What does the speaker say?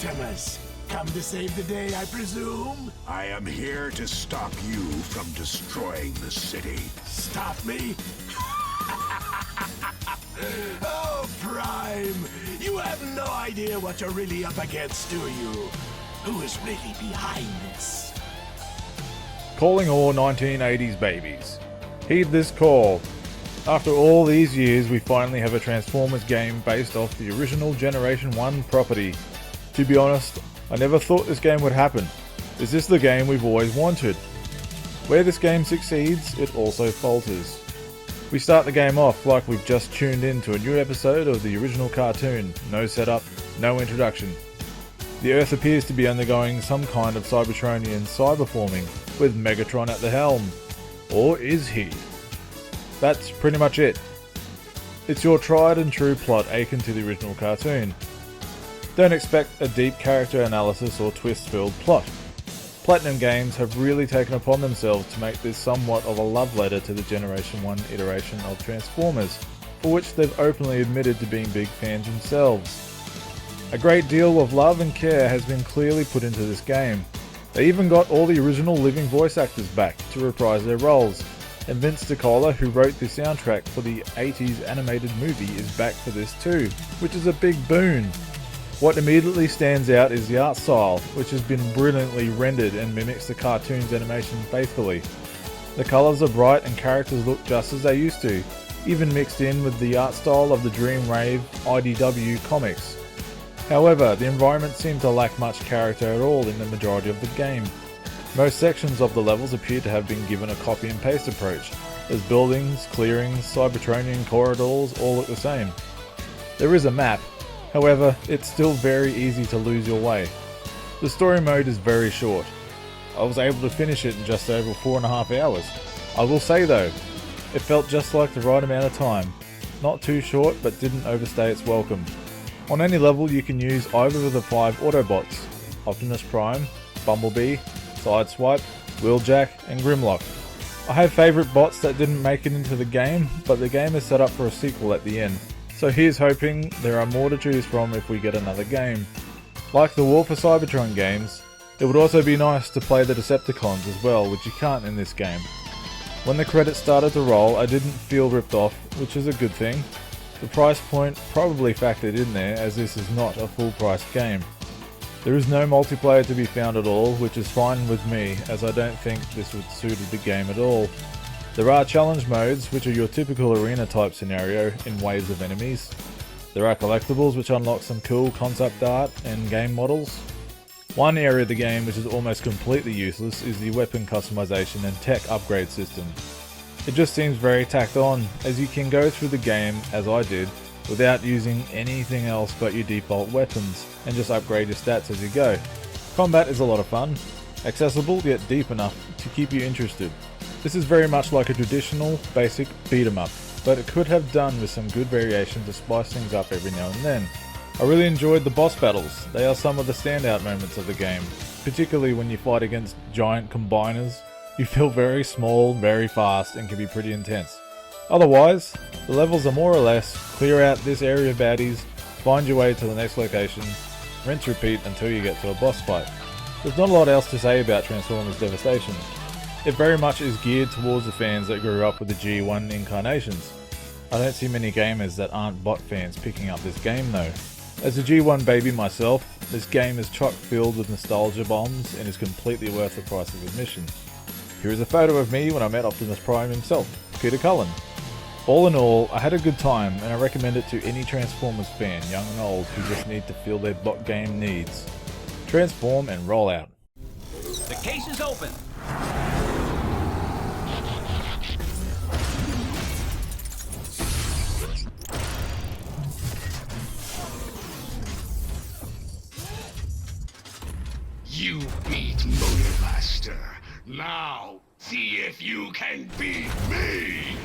Optimus, come to save the day, I presume? I am here to stop you from destroying the city. Stop me? Oh, Prime! You have no idea what you're really up against, do you? Who is really behind this? Calling all 1980s babies. Heed this call. After all these years, we finally have a Transformers game based off the original Generation 1 property. To be honest, I never thought this game would happen. Is this the game we've always wanted? Where this game succeeds, it also falters. We start the game off like we've just tuned in to a new episode of the original cartoon. No setup, no introduction. The Earth appears to be undergoing some kind of Cybertronian cyberforming, with Megatron at the helm. Or is he? That's pretty much it. It's your tried and true plot akin to the original cartoon. Don't expect a deep character analysis or twist-filled plot. Platinum Games have really taken upon themselves to make this somewhat of a love letter to the Generation 1 iteration of Transformers, for which they've openly admitted to being big fans themselves. A great deal of love and care has been clearly put into this game. They even got all the original living voice actors back to reprise their roles, and Vince DiCola, who wrote the soundtrack for the 80s animated movie, is back for this too, which is a big boon. What immediately stands out is the art style, which has been brilliantly rendered and mimics the cartoon's animation faithfully. The colours are bright and characters look just as they used to, even mixed in with the art style of the Dream Rave IDW comics. However, the environments seem to lack much character at all in the majority of the game. Most sections of the levels appear to have been given a copy and paste approach, as buildings, clearings, Cybertronian corridors all look the same. There is a map, however, it's still very easy to lose your way. The story mode is very short. I was able to finish it in just over 4.5 hours. I will say though, it felt just like the right amount of time. Not too short, but didn't overstay its welcome. On any level you can use either of the 5 Autobots, Optimus Prime, Bumblebee, Sideswipe, Wheeljack and Grimlock. I have favourite bots that didn't make it into the game, but the game is set up for a sequel at the end, so here's hoping there are more to choose from if we get another game. Like the War for Cybertron games, it would also be nice to play the Decepticons as well, which you can't in this game. When the credits started to roll, I didn't feel ripped off, which is a good thing. The price point probably factored in there, as this is not a full price game. There is no multiplayer to be found at all, which is fine with me, as I don't think this would suit the game at all. There are challenge modes, which are your typical arena type scenario in waves of enemies. There are collectibles which unlock some cool concept art and game models. One area of the game which is almost completely useless is the weapon customization and tech upgrade system. It just seems very tacked on, as you can go through the game, as I did, without using anything else but your default weapons, and just upgrade your stats as you go. Combat is a lot of fun, accessible yet deep enough to keep you interested. This is very much like a traditional, basic beat 'em up, but it could have done with some good variation to spice things up every now and then. I really enjoyed the boss battles. They are some of the standout moments of the game, particularly when you fight against giant combiners. You feel very small, very fast, and can be pretty intense. Otherwise, the levels are more or less clear out this area of baddies, find your way to the next location, rinse repeat until you get to a boss fight. There's not a lot else to say about Transformers Devastation. It very much is geared towards the fans that grew up with the G1 incarnations. I don't see many gamers that aren't bot fans picking up this game though. As a G1 baby myself, this game is chock filled with nostalgia bombs and is completely worth the price of admission. Here is a photo of me when I met Optimus Prime himself, Peter Cullen. All in all, I had a good time and I recommend it to any Transformers fan, young and old, who just need to fill their bot game needs. Transform and roll out. The case is open. You beat Motor Master. Now, see if you can beat me!